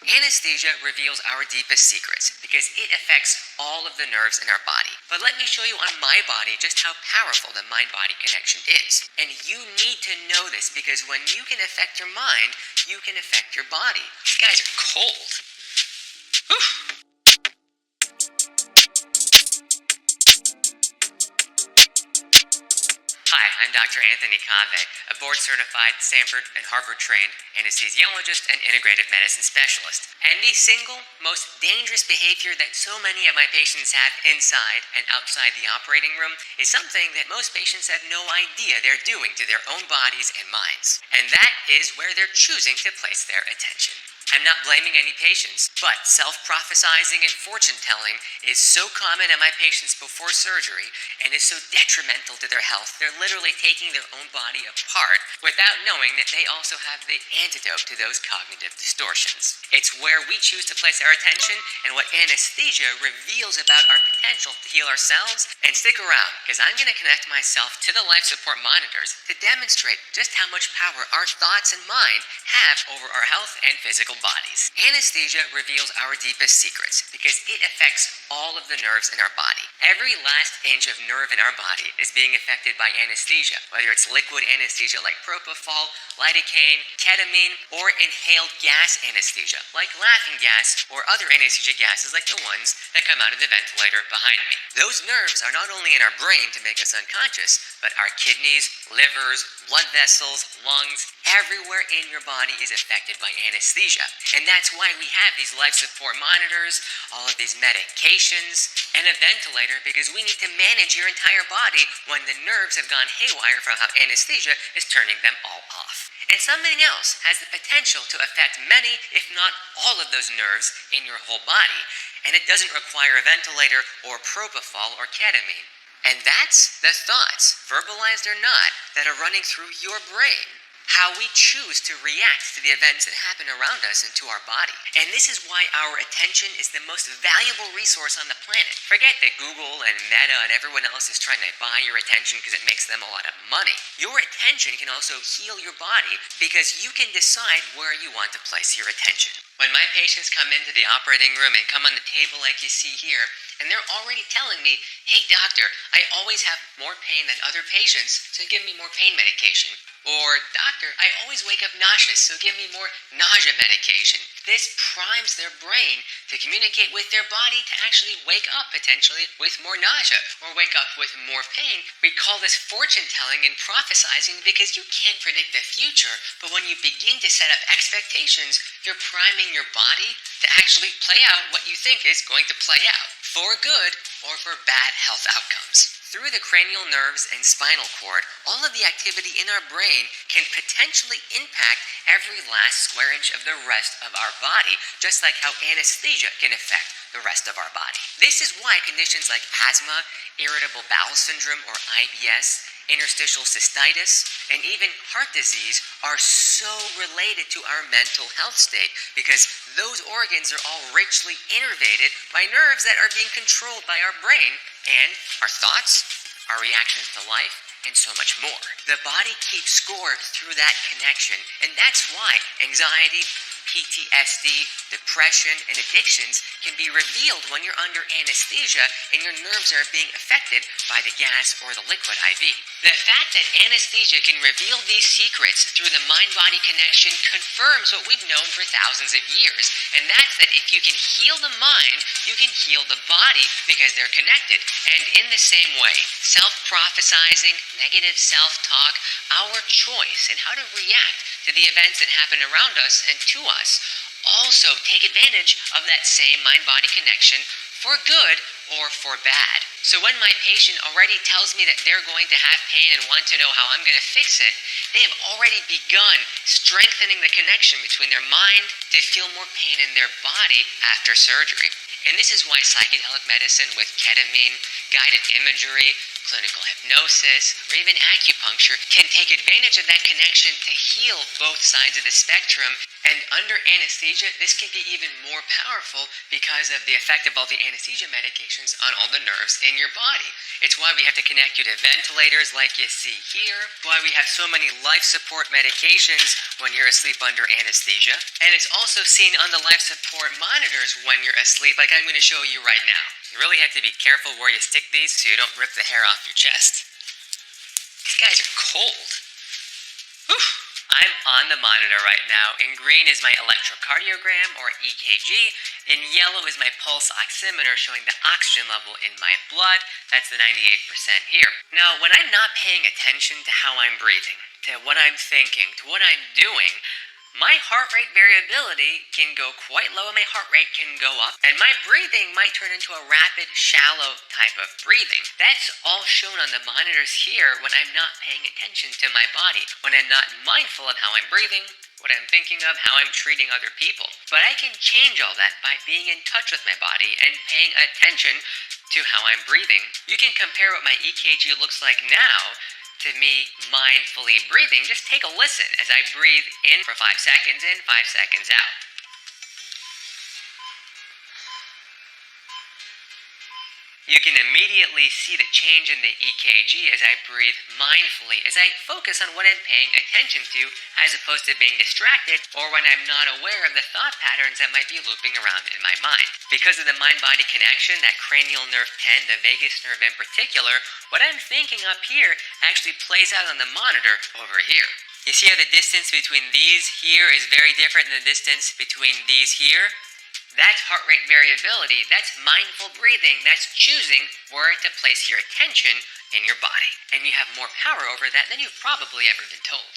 Anesthesia reveals our deepest secrets because it affects all of the nerves in our body. But let me show you on my body just how powerful the mind-body connection is. And you need to know this because when you can affect your mind, you can affect your body. These guys are cold. Whew. Hi, I'm Dr. Anthony Cave, a board-certified, Stanford and Harvard-trained anesthesiologist and integrative medicine specialist. And the single most dangerous behavior that so many of my patients have inside and outside the operating room is something that most patients have no idea they're doing to their own bodies and minds. And that is where they're choosing to place their attention. I'm not blaming any patients, but self-prophesizing and fortune-telling is so common in my patients before surgery and is so detrimental to their health. They're literally taking their own body apart without knowing that they also have the antidote to those cognitive distortions. It's where we choose to place our attention and what anesthesia reveals about our potential to heal ourselves. And stick around, because I'm going to connect myself to the life support monitors to demonstrate just how much power our thoughts and mind have over our health and physical bodies. Anesthesia reveals our deepest secrets because it affects all of the nerves in our body. Every last inch of nerve in our body is being affected by anesthesia, whether it's liquid anesthesia like propofol, lidocaine, ketamine, or inhaled gas anesthesia like laughing gas or other anesthesia gases like the ones that come out of the ventilator behind me. Those nerves are not only in our brain to make us unconscious, but our kidneys, livers, blood vessels, lungs, everywhere in your body is affected by anesthesia. And that's why we have these life support monitors, all of these medications, and a ventilator, because we need to manage your entire body when the nerves have gone haywire from how anesthesia is turning them all off. And something else has the potential to affect many, if not all of those nerves in your whole body. And it doesn't require a ventilator or propofol or ketamine. And that's the thoughts, verbalized or not, that are running through your brain. How we choose to react to the events that happen around us and to our body. And this is why our attention is the most valuable resource on the planet. Forget that Google and Meta and everyone else is trying to buy your attention because it makes them a lot of money. Your attention can also heal your body because you can decide where you want to place your attention. When my patients come into the operating room and come on the table like you see here, and they're already telling me, hey doctor, I always have more pain than other patients, so give me more pain medication. Or, doctor, I always wake up nauseous, so give me more nausea medication. This primes their brain to communicate with their body to actually wake up potentially with more nausea or wake up with more pain. We call this fortune telling and prophesizing because you can't predict the future, but when you begin to set up expectations, you're priming your body to actually play out what you think is going to play out, for good or for bad health outcomes. Through the cranial nerves and spinal cord, all of the activity in our brain can potentially impact every last square inch of the rest of our body, just like how anesthesia can affect the rest of our body. This is why conditions like asthma, irritable bowel syndrome or IBS, interstitial cystitis, and even heart disease are so related to our mental health state because those organs are all richly innervated by nerves that are being controlled by our brain and our thoughts, our reactions to life, and so much more. The body keeps score through that connection, and that's why anxiety, PTSD, depression, and addictions can be revealed when you're under anesthesia and your nerves are being affected by the gas or the liquid IV. The fact that anesthesia can reveal these secrets through the mind-body connection confirms what we've known for thousands of years, and that's that if you can heal the mind, you can heal the body because they're connected. And in the same way, self-prophesizing, negative self-talk, our choice and how to react to the events that happen around us and to us also take advantage of that same mind-body connection for good or for bad. So when my patient already tells me that they're going to have pain and want to know how I'm going to fix it, they have already begun strengthening the connection between their mind to feel more pain in their body after surgery. And this is why psychedelic medicine with ketamine, guided imagery, Clinical hypnosis, or even acupuncture can take advantage of that connection to heal both sides of the spectrum. And under anesthesia, this can be even more powerful because of the effect of all the anesthesia medications on all the nerves in your body. It's why we have to connect you to ventilators like you see here, why we have so many life support medications when you're asleep under anesthesia. And it's also seen on the life support monitors when you're asleep, like I'm going to show you right now. You really have to be careful where you stick these so you don't rip the hair off your chest. These guys are cold. Whew. I'm on the monitor right now. In green is my electrocardiogram, or EKG. In yellow is my pulse oximeter showing the oxygen level in my blood. That's the 98% here. Now, when I'm not paying attention to how I'm breathing, to what I'm thinking, to what I'm doing, my heart rate variability can go quite low and my heart rate can go up, and my breathing might turn into a rapid, shallow type of breathing. That's all shown on the monitors here when I'm not paying attention to my body, when I'm not mindful of how I'm breathing, what I'm thinking of, how I'm treating other people. But I can change all that by being in touch with my body and paying attention to how I'm breathing. You can compare what my EKG looks like now to me mindfully breathing. Just take a listen as I breathe in for 5 seconds in, 5 seconds out. You can immediately see the change in the EKG as I breathe mindfully, as I focus on what I'm paying attention to, as opposed to being distracted or when I'm not aware of the thought patterns that might be looping around in my mind. Because of the mind-body connection, that cranial nerve 10, the vagus nerve in particular, what I'm thinking up here actually plays out on the monitor over here. You see how the distance between these here is very different than the distance between these here? That's heart rate variability. That's mindful breathing. That's choosing where to place your attention in your body. And you have more power over that than you've probably ever been told.